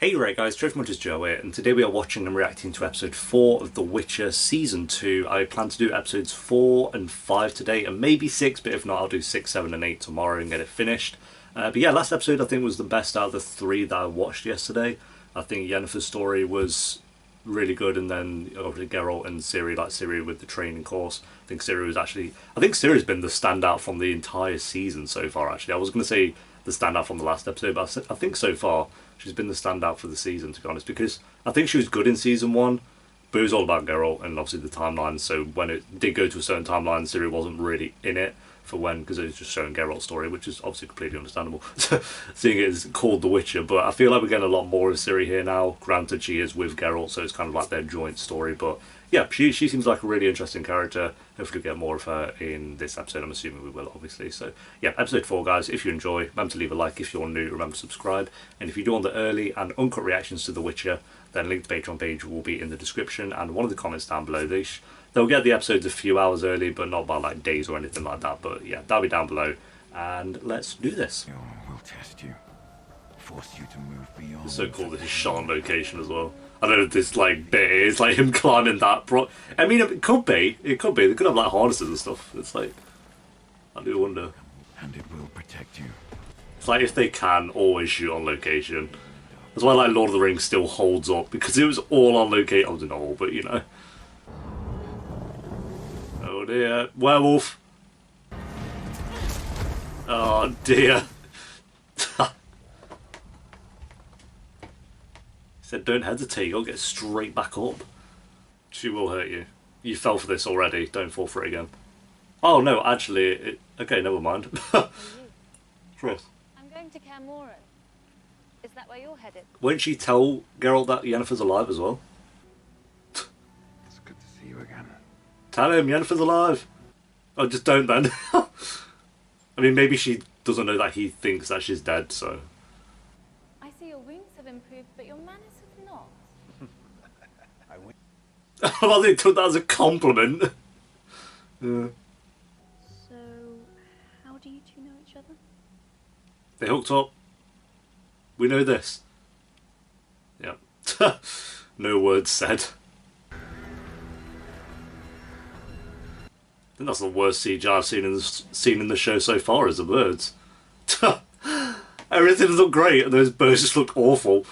Hey right guys, Treasure Joe here, and today we are watching and reacting to episode 4 of The Witcher Season 2. I plan to do episodes 4 and 5 today, and maybe 6, but if not I'll do 6, 7 and 8 tomorrow and get it finished. But yeah, last episode I think was the best out of the 3 that I watched yesterday. I think Yennefer's story was really good, and then obviously Geralt and Ciri, like Ciri with the training course. I think Ciri's been the standout from the entire season so far actually. I was going to say the standout from the last episode, but I think so far she's been the standout for the season, to be honest, because I think she was good in season 1, but it was all about Geralt and obviously the timeline. So when it did go to a certain timeline, Ciri wasn't really in it for when, because it was just showing Geralt's story, which is obviously completely understandable, seeing it is called The Witcher. But I feel like we're getting a lot more of Ciri here now. Granted, she is with Geralt, so it's kind of like their joint story, but yeah, she seems like a really interesting character. Hopefully get more of her in this episode. I'm assuming we will, obviously. So yeah, episode 4, guys. If you enjoy, remember to leave a like. If you're new, remember to subscribe. And if you do want the early and uncut reactions to The Witcher, then link to the Patreon page will be in the description and one of the comments down below. They'll get the episodes a few hours early, but not by like days or anything like that. But yeah, that'll be down below. And let's do this. We'll test you. Force you to move beyond. It's so cool this is shot on location as well. I don't know if this like bit is like him climbing that I mean, it could be. It could be. They could have like harnesses and stuff. It's like, I do wonder. And it will protect you. It's like if they can always shoot on location. That's why like Lord of the Rings still holds up, because it was all on location. I was in all, but you know. Oh dear, werewolf. Oh dear. Said don't hesitate, you'll get straight back up. She will hurt you. You fell for this already, don't fall for it again. Oh no, actually, okay, never mind. Chris. I'm going to Kaer Morhen. Is that where you're headed? Won't she tell Geralt that Yennefer's alive as well? It's good to see you again. Tell him, Yennefer's alive! Oh, just don't then. I mean, maybe she doesn't know that he thinks that she's dead, so... I see your wounds have improved, but your manners have not. Well, they took that as a compliment. Yeah. So, how do you two know each other? They hooked up. We know this. Yep. No words said. I think that's the worst CGI I've seen in the show so far, is the birds. Everything looked great, and those birds just look awful.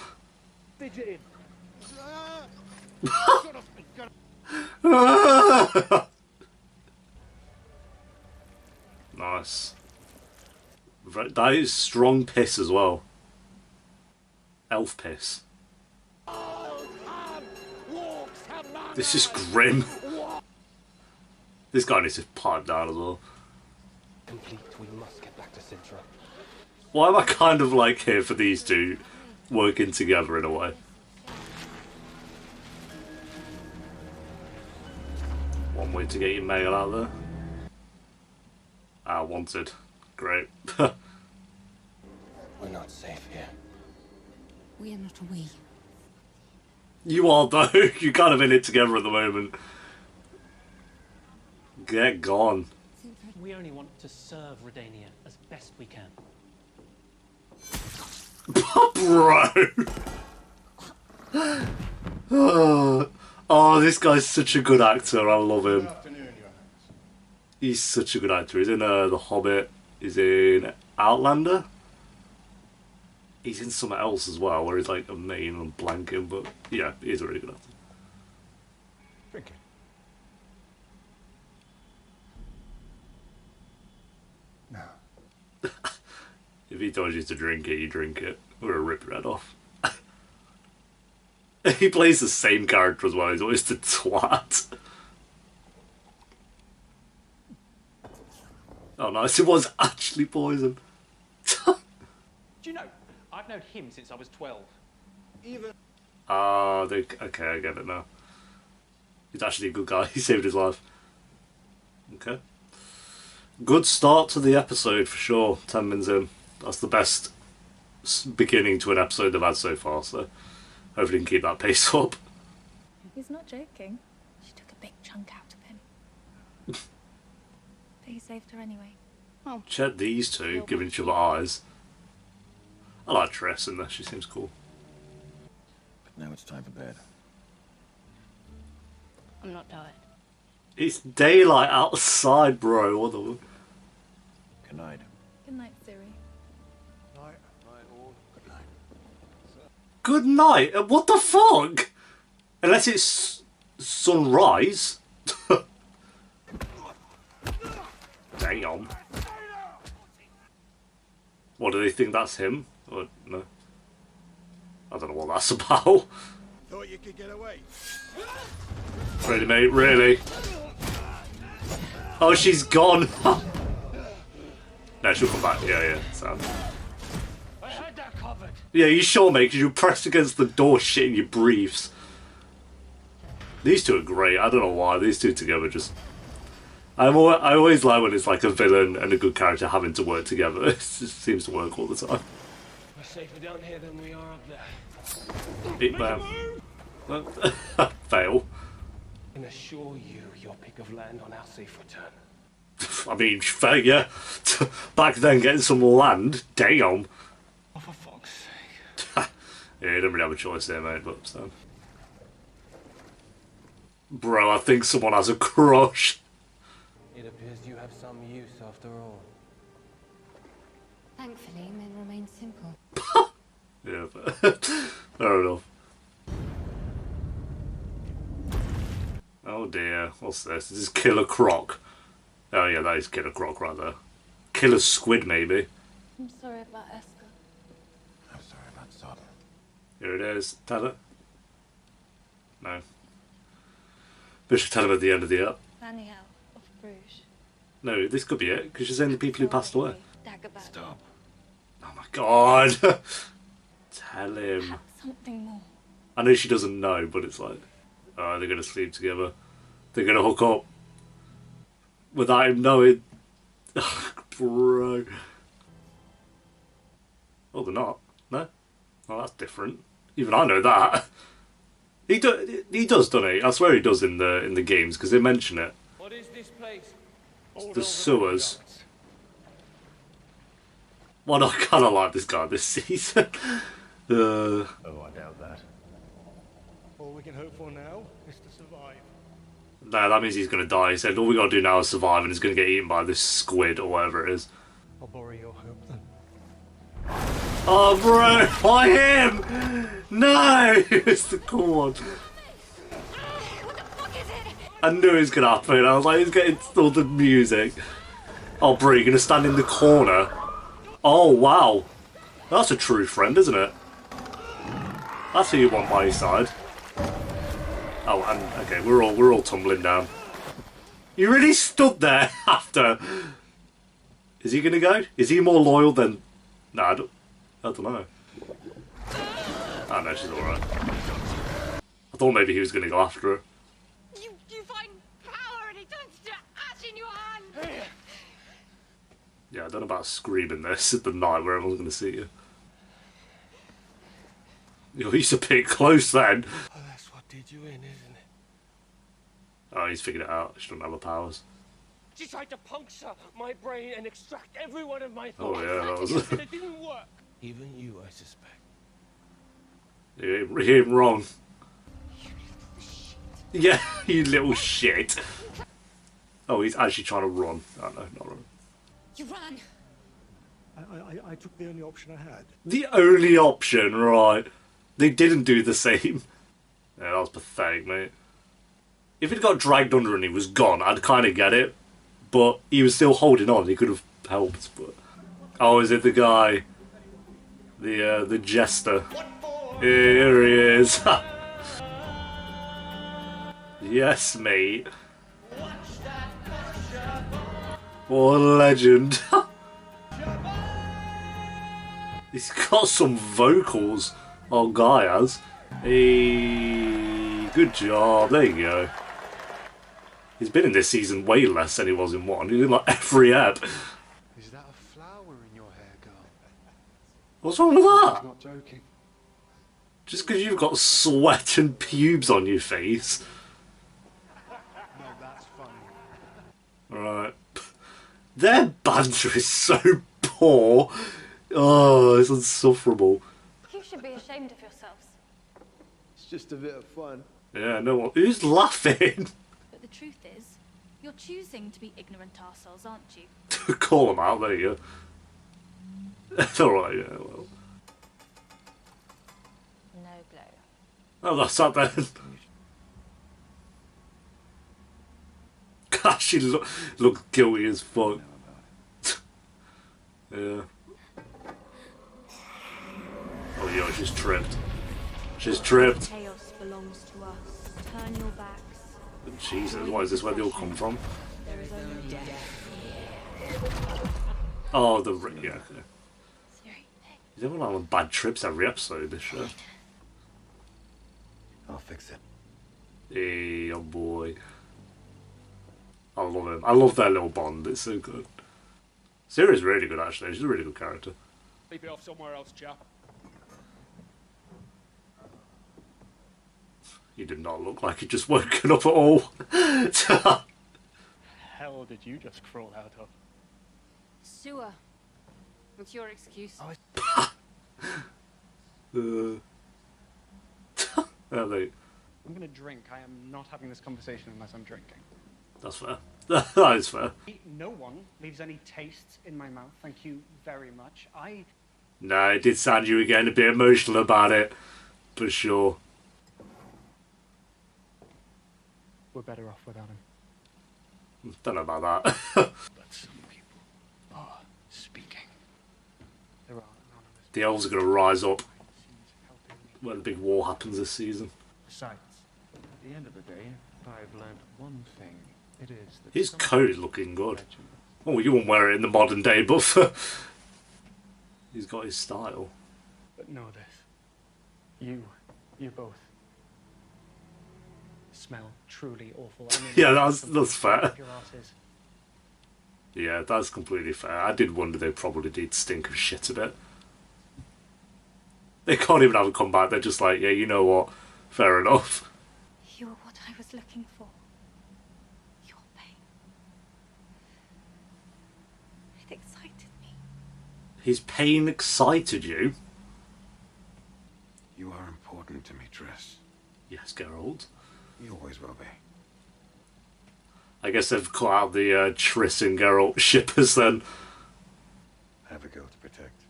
Nice. That is strong piss as well. Elf piss. This is grim. This guy needs to pipe down as well. Complete, we must get back to Sintra. Why am I kind of like here for these two working together in a way? One way to get your mail out there. Ah, wanted. Great. We're not safe here. We are not a we. You are though. You're kind of in it together at the moment. Get gone. We only want to serve Redanian as best we can. Bro! Oh, this guy's such a good actor. I love him. He's such a good actor. He's in The Hobbit. He's in Outlander. He's in something else as well, where he's like a main and blanking, but yeah, he's a really good actor. Drink it. No. If he told you to drink it, you drink it. We're gonna rip your head off. He plays the same character as well. He's always the twat. Oh nice, it was actually poison. Do you know, I've known him since I was 12. Okay, I get it now. He's actually a good guy. He saved his life. Okay. Good start to the episode for sure. 10 minutes in. That's the best beginning to an episode they've had so far, so hopefully we can keep that pace up. He's not joking. She took a big chunk out of him. But he saved her anyway. Oh. Check these two, giving each other eyes. I like Tress in there, she seems cool. Now it's time for bed. I'm not tired. It's daylight outside, bro. What the... Good night. Good night, Siri. Night. Night all. Good night. Good night? What the fuck? Unless it's sunrise. Damn. What, do they think that's him? Or no? I don't know what that's about. Thought you could get away. Really, mate? Really? Oh, she's gone. No, she'll come back. Yeah, Sam. I had that covered. Yeah, you sure, mate? Because you pressed against the door, shitting your briefs. These two are great. I don't know why. These two together just... I always like when it's like a villain and a good character having to work together. It just seems to work all the time. We're safer down here than we are up there. It, fail. I can assure you your pick of land on our safe return. I mean, fair, yeah. Back then, getting some land, damn. Oh, for fuck's sake. Yeah, you don't really have a choice there, mate, but so. Bro, I think someone has a crush. It appears you have some use after all. Thankfully, men remain simple. Yeah, but fair enough. Oh dear, what's this? This is Killer Croc. Oh yeah, that is Killer Croc right there. Killer Squid, maybe. I'm sorry about Esther. I'm sorry about Sodom. Here it is. Tell it. No. We should tell him at the end of the app. Danielle of Bruges. No, this could be it, because she's saying the people who passed away. Dagobah. Stop. Oh my god! Tell him. Perhaps something more. I know she doesn't know, but it's like, oh, they're gonna sleep together. They're gonna hook up. Without him knowing. Bro. Oh, they're not. No? Oh, that's different. Even I know that. He does, doesn't he? I swear he does in the games, because they mention it. What is this place? The sewers. Well, I kind of like this guy this season. Oh, I doubt that. All we can hope for now is to survive. No, that means he's going to die. He said all we got to do now is survive, and he's going to get eaten by this squid or whatever it is. I'll borrow your hope then. Oh, bro, why him? No, it's the cool one. What the fuck is it? I knew it was going to happen. I was like, he's getting all the music. Oh, bro, you're going to stand in the corner. Oh, wow. That's a true friend, isn't it? That's who you want by your side. Oh, and okay, we're all tumbling down. You really stood there after. Is he gonna go? Is he more loyal than? No, I don't know. Oh no, she's all right. I thought maybe he was gonna go after her. You find power and it turns to ash in your hand. Yeah, I don't know about screaming this at the night where everyone's gonna see you. He's a bit close then. Oh, that's what did you in, isn't it? Oh, he's figured it out. She doesn't have her powers. She tried to puncture my brain and extract every one of my Oh thoughts. yeah, that was. And it didn't work. Even you, I suspect. You hear him wrong. Yeah, you little shit. Oh, he's actually trying to run. Oh no, not run. You ran. I took the only option I had. The only option, right. They didn't do the same. Yeah, that was pathetic, mate. If he'd got dragged under and he was gone, I'd kind of get it. But he was still holding on. He could have helped. But oh, is it the guy? The jester. Here he is. Yes, mate. What a legend. He's got some vocals. Oh, guy has. Hey, good job. There you go. He's been in this season way less than he was in one. He's in like every ep. Is that a flower in your hair, girl? What's wrong with that? I'm not joking. Just because you've got sweat and pubes on your face. No, that's funny. Right. Their banter is so poor. Oh, it's insufferable. You should be ashamed of yourselves. It's just a bit of fun. Yeah, no one. Who's laughing? But the truth is, you're choosing to be ignorant arseholes, aren't you? Call them out, there you go. It's alright, yeah, well. No glow. Oh, that's that then. Gosh, she looked guilty as fuck. Yeah. Oh, yo, she's tripped. She's tripped. Chaos belongs to us. Turn your backs. Jesus, what is this? Where they all come from? There is only death. Oh, yeah. Okay. Siri, He's having like bad trips every episode, this show. I'll fix it. Hey, oh boy. I love him. I love their little bond. It's so good. Siri's really good, actually. She's a really good character. Leave it off somewhere else, chap. He did not look like he'd just woken up at all. Hell did you just crawl out of? Sewer. What's your excuse? Are they? I'm gonna drink. I am not having this conversation unless I'm drinking. That's fair. That is fair. No one leaves any taste in my mouth. Thank you very much. No, it did sound you were getting a bit emotional about it. For sure. We're better off without him. Don't know about that. But some people are speaking. There are anonymous The elves are going to rise up seeds helping me. when the big war happens this season. Besides, at the end of the day, if I've learned one thing, it is that His some coat is looking good. legend Oh, you wouldn't wear it in the modern day, but he's got his style. But know this. You both smell truly awful. I mean, Yeah, that's fair. your asses. Yeah, that's completely fair. I did wonder they probably did stink of shit a bit. They can't even have a comeback. They're just like, yeah, you know what? Fair enough. You're what I was looking for. Your pain. It excited me. His pain excited you? You are important to me, Triss. Yes, Geralt. You always will be. I guess they've cut out the Triss and Geralt shippers then. I have a girl to protect.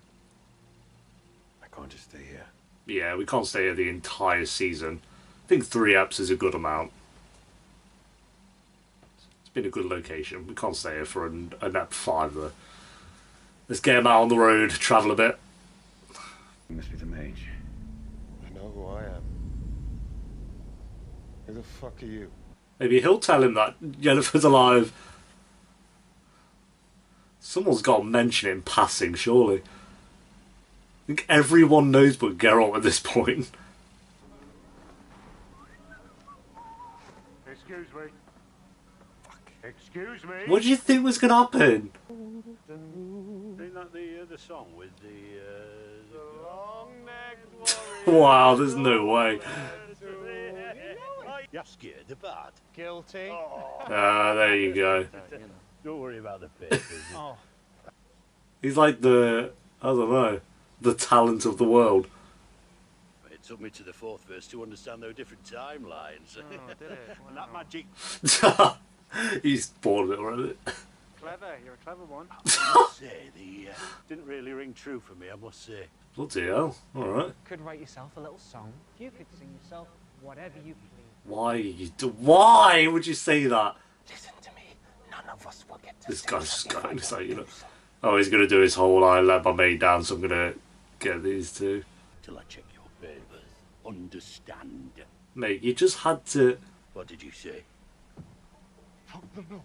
I can't just stay here. Yeah, we can't stay here the entire season. I think 3 eps is a good amount. It's been a good location. We can't stay here for an ep 5 though. Let's get him out on the road, travel a bit. You must be the mage. I know who I am. Who the fuck are you? Maybe he'll tell him that Yennefer's alive. Someone's got to mention it in passing, surely. I think everyone knows but Geralt at this point. Excuse me. Excuse me. What do you think was going to happen? Isn't that the song with the Long-necked warrior. Wow, there's no way. You're scared of that? Guilty. Ah, there you go. Don't worry about the papers. Oh, He's like the, I don't know, the talent of the world. It took me to the 4th verse to understand those different timelines. did it? And that magic. He's bored of it already. Clever. You're a clever one. I must say, the didn't really ring true for me, I must say. Bloody hell, alright. Could write yourself a little song. You could sing yourself whatever you please. Why would you say that? Listen to me. None of us will get to This guy's just going to say, you know, oh, he's going to do his whole I let my maid down, so I'm going to get these two. Till I check your papers. Understand. Mate, you just had to... What did you say? Fuck them up.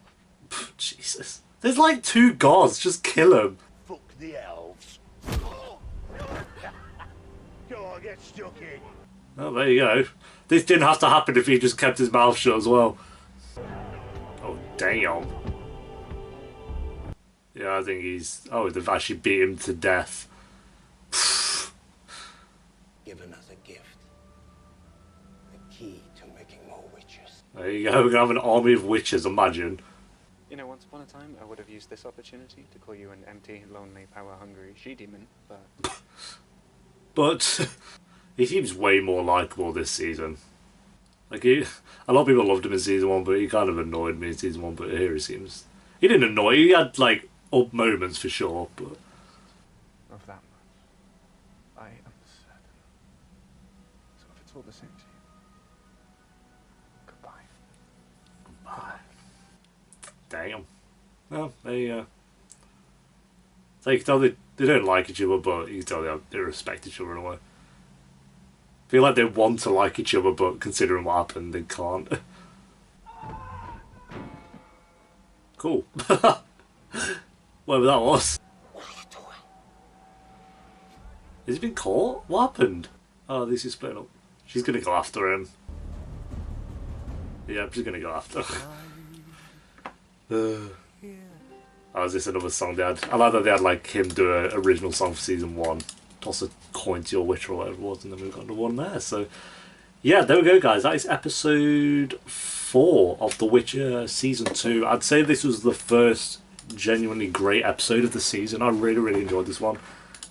Jesus. There's like 2 gods, just kill them. Fuck the elves. Go on, get stuck in. Oh, there you go. This didn't have to happen if he just kept his mouth shut as well. Oh, damn. Yeah, I think he's... Oh, they've actually beat him to death. Given us a gift. The key to making more witches. There you go, we're going to have an army of witches, imagine. You know, once upon a time, I would have used this opportunity to call you an empty, lonely, power-hungry she-demon, but... But He seems way more likable this season. Like, a lot of people loved him in season 1, but he kind of annoyed me in season 1, but here he seems... He didn't annoy, he had, like, up moments for sure, but... Of that much, I am certain. So if it's all the same to you, goodbye. Damn. Well, so you can tell they don't like each other, but you can tell they respect each other in a way. I feel like they want to like each other, but considering what happened, they can't. Cool. Whatever that was. What are you doing? Has he been caught? What happened? Oh, this is splitting up. She's gonna go after him. Yeah, she's gonna go after him. Oh, is this another song they had? I like that they had like him do an original song for season 1. Toss a coin to your witcher or whatever it was, and then we've got another one there. So, yeah, there we go, guys. That is episode 4 of The Witcher season 2. I'd say this was the first genuinely great episode of the season. I really, really enjoyed this one.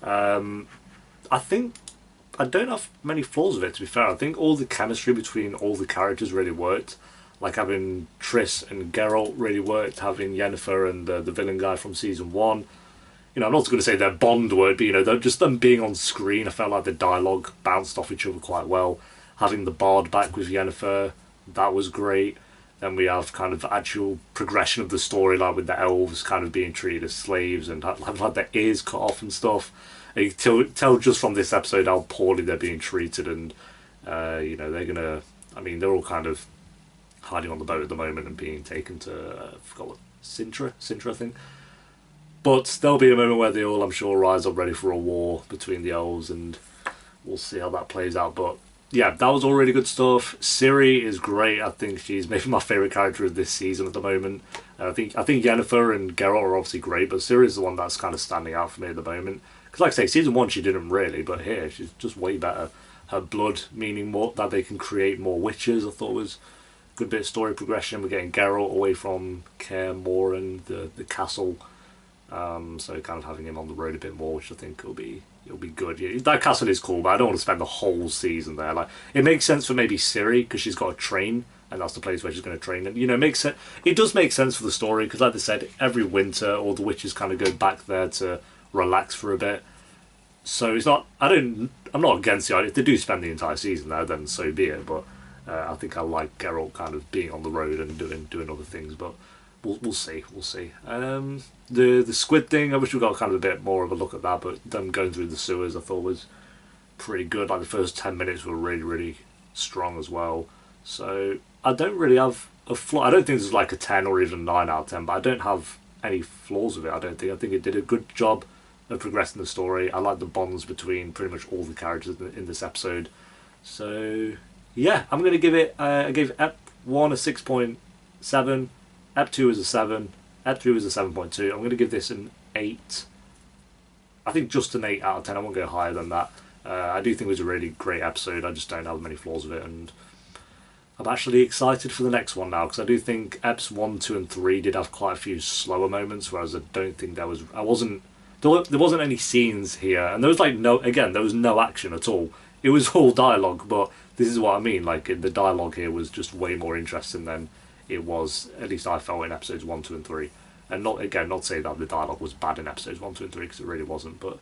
I think I don't have many flaws with it, to be fair. I think all the chemistry between all the characters really worked. Like having Triss and Geralt really worked, having Yennefer and the villain guy from season 1. You know, I'm not going to say their bond word, but, you know, just them being on screen, I felt like the dialogue bounced off each other quite well. Having the Bard back with Yennefer, that was great. Then we have kind of actual progression of the story, like with the elves kind of being treated as slaves and having had their ears cut off and stuff. And you can tell just from this episode how poorly they're being treated, and, you know, they're going to... I mean, they're all kind of hiding on the boat at the moment and being taken to, I forgot what, Sintra, I think. But there'll be a moment where they all, I'm sure, rise up ready for a war between the elves, and we'll see how that plays out. But yeah, that was all really good stuff. Ciri is great. I think she's maybe my favourite character of this season at the moment. I think Yennefer and Geralt are obviously great, but Ciri is the one that's kind of standing out for me at the moment. Because like I say, season 1 she didn't really, but here she's just way better. Her blood meaning more that they can create more witches, I thought was a good bit of story progression. We're getting Geralt away from Kaer Morhen, the castle. So kind of having him on the road a bit more, which I think it'll be good. Yeah, that castle is cool, but I don't want to spend the whole season there. Like, it makes sense for maybe Ciri because she's got a train, and that's the place where she's going to train. And you know, it makes sense. It does make sense for the story because, like I said, every winter all the witches kind of go back there to relax for a bit. So it's not. I'm not against the idea. If they do spend the entire season there, then so be it. But I think I like Geralt kind of being on the road and doing other things. But we'll see. The squid thing, I wish we got kind of a bit more of a look at that, but them going through the sewers I thought was pretty good. Like the first 10 minutes were really, really strong as well. So I don't really have a flaw. I don't think this is like a 10 or even 9 out of 10, but I don't have any flaws with it, I don't think. I think it did a good job of progressing the story. I like the bonds between pretty much all the characters in this episode. So yeah, I'm going to give it, I gave Ep 1 a 6.7, Ep 2 is a 7, Ep 3 was a 7.2. I'm going to give this an 8. I think just an 8 out of 10. I won't go higher than that. I do think it was a really great episode. I just don't have many flaws with it, and I'm actually excited for the next one now because I do think Eps 1, 2 and 3 did have quite a few slower moments, whereas I don't think there wasn't any scenes here, and there was there was no action at all. It was all dialogue, but this is what I mean, like the dialogue here was just way more interesting than it was, at least I felt, in episodes 1, 2 and 3. And not say that the dialogue was bad in episodes 1, 2 and 3, because it really wasn't, but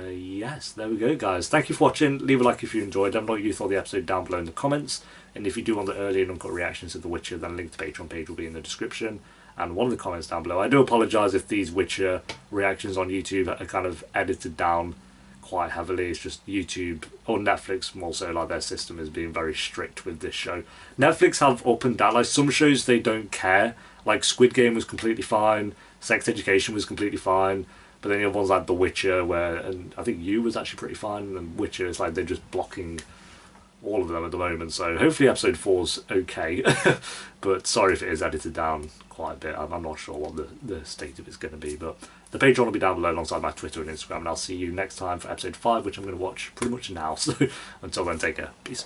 yes, there we go, guys. Thank you for watching. Leave a like if you enjoyed. Let me know what you thought of the episode down below in the comments, and if you do want the early and uncut reactions to The Witcher, then a link to the Patreon page will be in the description and one of the comments down below. I do apologise if these Witcher reactions on YouTube are kind of edited down quite heavily. It's just YouTube, or Netflix more so, like their system is being very strict with this show. Netflix have up and down, like some shows they don't care, like Squid Game was completely fine, Sex Education was completely fine, but then the other ones like The Witcher, and I think You was actually pretty fine, and Witcher, it's like they're just blocking all of them at the moment. So hopefully episode 4's okay, but sorry if it is edited down quite a bit. I'm not sure what the state of it's going to be, but the Patreon will be down below alongside my Twitter and Instagram, and I'll see you next time for episode 5, which I'm going to watch pretty much now. So until then, take care. Peace.